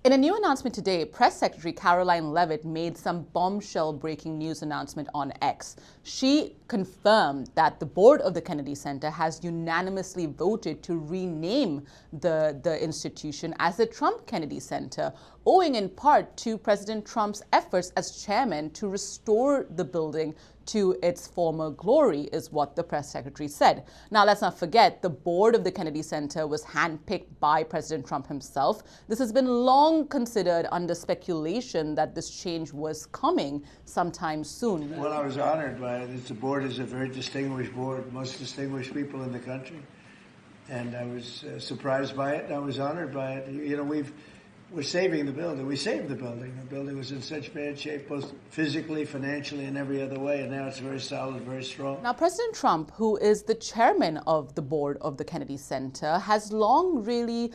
In a new announcement today, Press Secretary Karoline Leavitt made some bombshell breaking news announcement on X. She confirmed that the board of the Kennedy Center has unanimously voted to rename the institution as the Trump Kennedy Center, owing in part to President Trump's efforts as chairman to restore the building to its former glory, is what the press secretary said. Now, let's not forget, the board of the Kennedy Center was handpicked by President Trump himself. This has been long considered under speculation that this change was coming sometime soon. Well, I was honored by it. The board is a very distinguished board, most distinguished people in the country. And I was surprised by it. I was honored by it. You know, we're saving the building. We saved the building. The building was in such bad shape, both physically, financially, and every other way. And now it's very solid, very strong. Now, President Trump, who is the chairman of the board of the Kennedy Center, has long really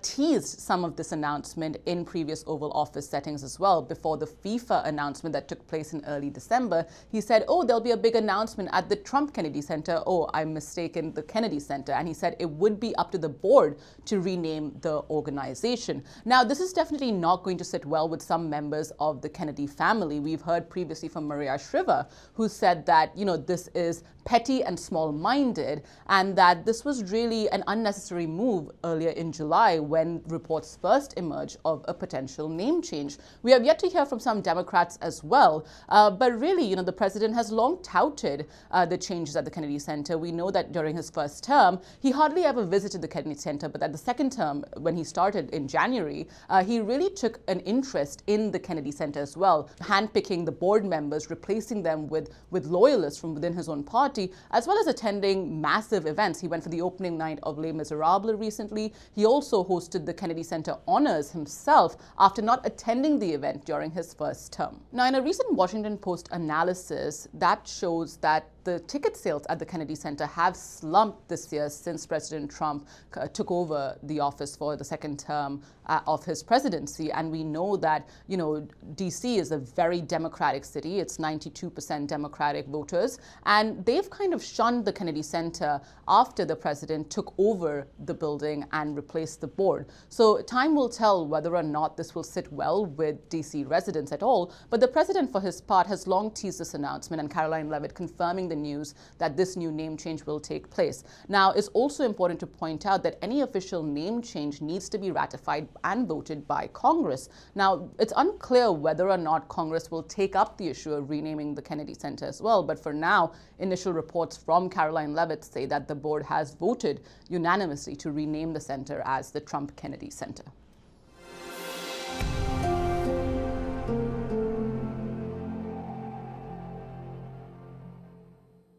teased some of this announcement in previous Oval Office settings as well. Before the FIFA announcement that took place in early December, he said, oh, there'll be a big announcement at the Trump Kennedy Center. Oh, I'm mistaken, the Kennedy Center. And he said it would be up to the board to rename the organization. Now, this is definitely not going to sit well with some members of the Kennedy family. We've heard previously from Maria Shriver, who said that, you know, this is petty and small-minded, and that this was really an unnecessary move earlier in July when reports first emerged of a potential name change. We have yet to hear from some Democrats as well, but really, you know, the president has long touted the changes at the Kennedy Center. We know that during his first term, he hardly ever visited the Kennedy Center, but at the second term, when he started in January, he really took an interest in the Kennedy Center as well, handpicking the board members, replacing them with loyalists from within his own party, as well as attending massive events. He went for the opening night of Les Miserables recently. He also hosted the Kennedy Center Honors himself after not attending the event during his first term. Now, in a recent Washington Post analysis, that shows that the ticket sales at the Kennedy Center have slumped this year since President Trump took over the office for the second term of his presidency. And we know that, you know, D.C. is a very democratic city. It's 92% Democratic voters. And they've kind of shunned the Kennedy Center after the president took over the building and replaced the board. So time will tell whether or not this will sit well with D.C. residents at all. But the president, for his part, has long teased this announcement, and Karoline Leavitt confirming the news that this new name change will take place. Now, it's also important to point out that any official name change needs to be ratified and voted by Congress. Now, it's unclear whether or not Congress will take up the issue of renaming the Kennedy Center as well. But for now, initial reports from Karoline Leavitt say that the board has voted unanimously to rename the center as the Trump Kennedy Center.